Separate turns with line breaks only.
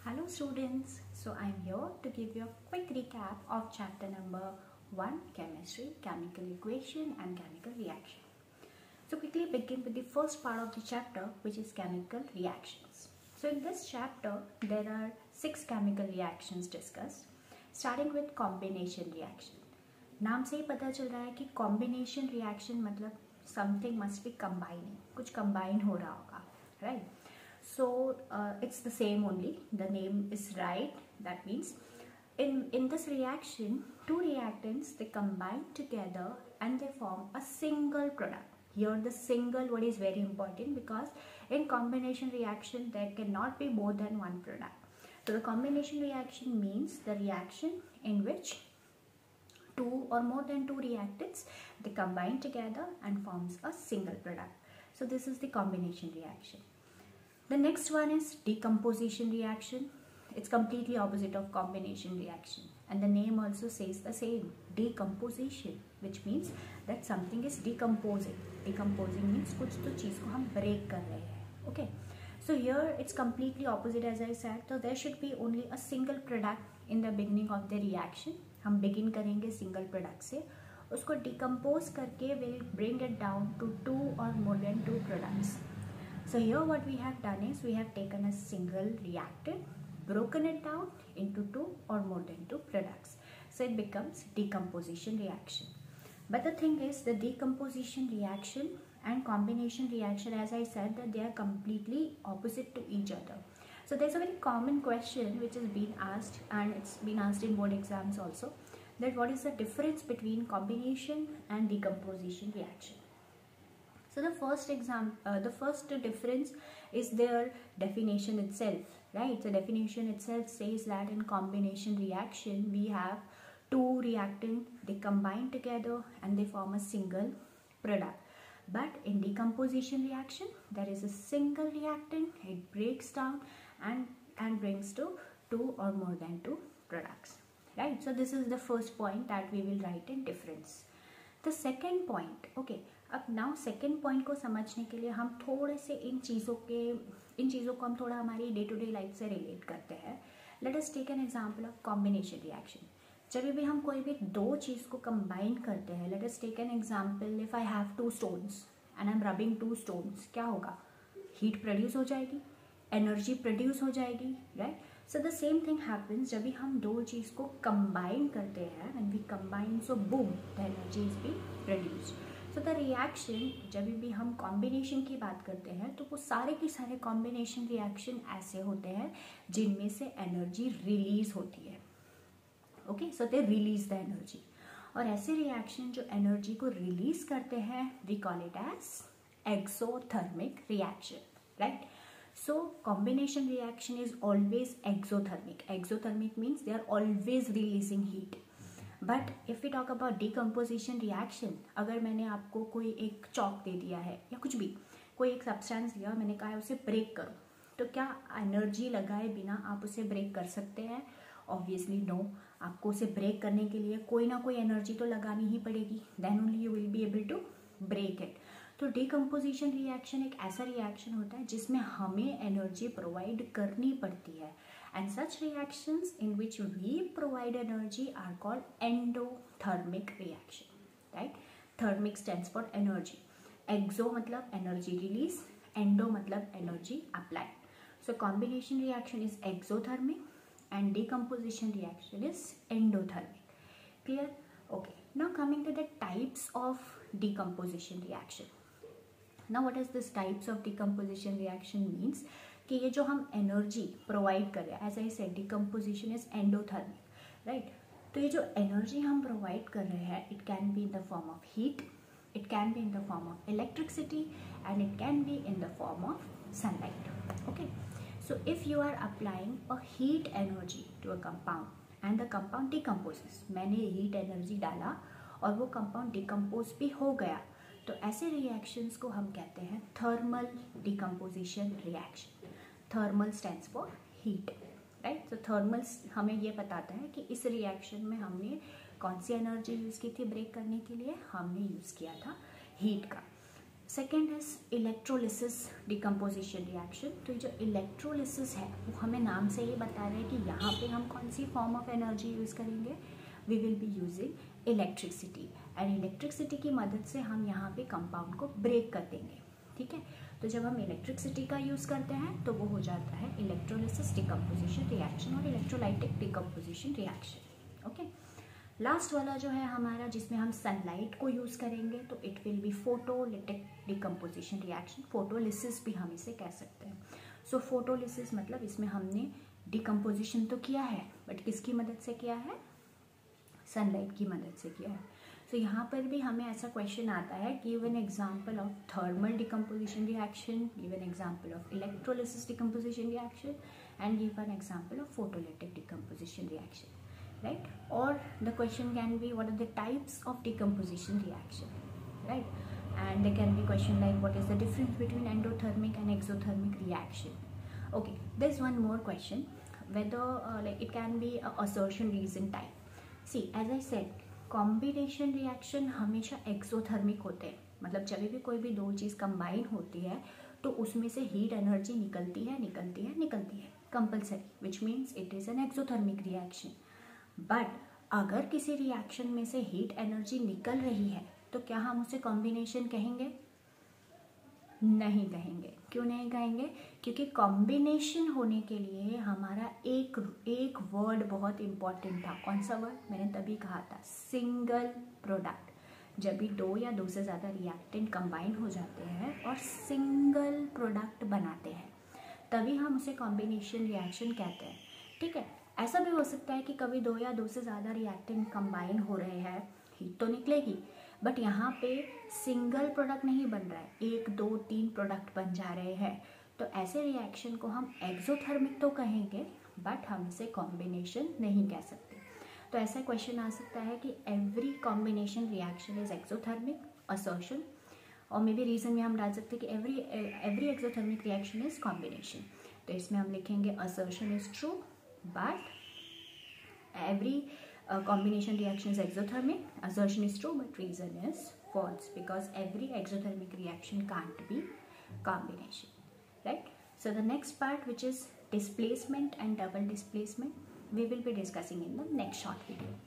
Hello students, so I am here to give you a quick recap of chapter number 1 chemistry, chemical equation and chemical reaction. So quickly begin with the first part of the chapter, which is chemical reactions. So in this chapter there are 6 chemical reactions discussed, starting with combination reaction. नाम से ही पता चल रहा है कि combination reaction मतलब something must be combining, कुछ combine हो रहा होगा, right? So it's the same only, the name is right. That means in this reaction, two reactants, they combine together and they form a single product. Here the single word is very important because in combination reaction there cannot be more than one product. So the combination reaction means the reaction in which two or more than two reactants, they combine together and forms a single product. So this is the combination reaction. The next one is decomposition reaction. It's completely opposite of combination reaction, and the name also says the same, decomposition, which means that something is decomposing. Decomposing means कुछ तो चीज़ को हम break कर रहे हैं. Okay, so here it's completely opposite as I said. So there should be only a single product in the beginning of the reaction. हम begin करेंगे single product से, उसको decompose करके we'll bring it down to two or more than two products. So here what we have done is we have taken a single reactant, broken it down into two or more than two products. So it becomes decomposition reaction. But the thing is, the decomposition reaction and combination reaction, as I said, that they are completely opposite to each other. So there's a very common question which is being asked, and it's been asked in board exams also, that what is the difference between combination and decomposition reaction? So the first difference is their definition itself, right? So definition itself says that in combination reaction we have two reactants, they combine together and they form a single product. But in decomposition reaction there is a single reactant, it breaks down and brings to two or more than two products, right? So this is the first point that we will write in difference. The second point, okay, अब now second point को समझने के लिए हम थोड़े से इन चीज़ों को हम थोड़ा हमारी डे टू डे लाइफ से रिलेट करते हैं. Let us take an example of combination reaction. जब भी हम कोई भी दो चीज़ को कंबाइन करते हैं, let us take an example, if I have two stones and I am rubbing two stones, क्या होगा? हीट प्रोड्यूस हो जाएगी, एनर्जी प्रोड्यूस हो जाएगी, right? So the same thing happens जब भी हम दो चीज़ को कंबाइन करते हैं, and we combine, so boom, the energy is be produced. So the reaction, जब भी हम कॉम्बिनेशन की बात करते हैं तो वो सारे के सारे कॉम्बिनेशन रिएक्शन ऐसे होते हैं जिनमें से एनर्जी रिलीज होती है. Okay, so they release the energy. और ऐसे रिएक्शन जो एनर्जी को रिलीज करते हैं, we call it as exothermic reaction, right? So combination reaction is always exothermic. Exothermic means they are always releasing heat. But if we talk about decomposition reaction, अगर मैंने आपको कोई एक चॉक दे दिया है या कुछ भी, कोई एक सब्सटेंस दिया, मैंने कहा है उसे ब्रेक करो, तो क्या एनर्जी लगाए बिना आप उसे ब्रेक कर सकते हैं? Obviously no. आपको उसे ब्रेक करने के लिए कोई ना कोई एनर्जी तो लगानी ही पड़ेगी, then only you will be able to break it. तो डिकम्पोजिशन रिएक्शन एक ऐसा रिएक्शन होता है जिसमें हमें एनर्जी प्रोवाइड करनी पड़ती है. And such reactions in which we provide energy are called endothermic reaction, right? Thermic stands for energy. Exo मतलब energy release, endo मतलब energy applied. So combination reaction is exothermic and decomposition reaction is endothermic. Clear? Okay. Now coming to the types of decomposition reaction. Now what is this types of decomposition reaction means? कि ये जो हम energy provide कर रहे हैं, as I said, decomposition is endothermic, right? तो ये जो एनर्जी हम प्रोवाइड कर रहे हैं, it can be in the form of heat, it can be in the form of electricity, and it can be in the form of sunlight. Okay, so if you are applying a heat energy to a compound and the compound decomposes, मैंने heat energy डाला और वो compound decompose भी हो गया, तो ऐसे reactions को हम कहते हैं thermal decomposition reaction. Thermal stands for heat, right? तो थर्मल हमें ये बताता है कि इस रिएक्शन में हमने कौन सी एनर्जी यूज़ की थी ब्रेक करने के लिए? हमने यूज़ किया था हीट का. Second is electrolysis decomposition reaction. तो ये जो इलेक्ट्रोलिसिस है वो हमें नाम से ही बता रहे हैं कि यहाँ पे हम कौन सी फॉर्म ऑफ एनर्जी यूज़ करेंगे, we will be using electricity, and electricity की मदद से हम यहाँ पे कंपाउंड को ब्रेक कर देंगे। ठीक है, तो जब हम इलेक्ट्रिसिटी का यूज़ करते हैं तो वो हो जाता है इलेक्ट्रोलिसिस डिकम्पोजिशन रिएक्शन और electrolytic decomposition reaction. Okay, last वाला जो है हमारा जिसमें हम सनलाइट को यूज़ करेंगे तो it will be photolytic decomposition reaction, photolysis भी हम इसे कह सकते हैं। सो फोटोलिसिस मतलब इसमें हमने डिकम्पोजिशन तो किया है बट किसकी मदद से किया है, सनलाइट की मदद से किया है। तो यहाँ पर भी हमें ऐसा क्वेश्चन आता है, give an example of thermal decomposition reaction, give an example of electrolysis decomposition reaction and give an example of photolytic decomposition reaction, right? Or the question can be what are the types of decomposition reaction, right? And there can be question like what is the difference between endothermic and exothermic reaction. Okay, there's one more question, whether like it can be a assertion reason type. See, as I said, combination reaction हमेशा exothermic होते हैं, मतलब जब भी कोई भी दो चीज़ combine होती है तो उसमें से हीट एनर्जी निकलती है compulsory, which means it is an exothermic reaction. But अगर किसी रिएक्शन में से हीट एनर्जी निकल रही है तो क्या हम उसे कॉम्बिनेशन कहेंगे, नहीं कहेंगे। क्यों नहीं कहेंगे, क्योंकि कॉम्बिनेशन होने के लिए हमारा एक वर्ड बहुत इंपॉर्टेंट था। कौन सा वर्ड, मैंने तभी कहा था, सिंगल प्रोडक्ट। जब भी दो या दो से ज़्यादा रिएक्टेंट कंबाइन हो जाते हैं और सिंगल प्रोडक्ट बनाते हैं तभी हम उसे कॉम्बिनेशन रिएक्शन कहते हैं। ठीक है, ऐसा भी हो सकता है कि कभी दो या दो से ज़्यादा रिएक्टेंट कंबाइन हो रहे हैं, हीट तो निकलेगी बट यहाँ पे सिंगल प्रोडक्ट नहीं बन रहा है, एक दो तीन प्रोडक्ट बन जा रहे हैं, तो ऐसे रिएक्शन को हम एक्सोथर्मिक तो कहेंगे बट हम इसे कॉम्बिनेशन नहीं कह सकते। तो ऐसा क्वेश्चन आ सकता है कि every combination reaction is exothermic, assertion, और मे बी रीजन में हम डाल सकते हैं कि every exothermic reaction is combination. तो इसमें हम लिखेंगे assertion is true but every combination reaction is exothermic, assertion is true but reason is false because every exothermic reaction can't be combination, right? So the next part, which is displacement and double displacement, we will be discussing in the next short video.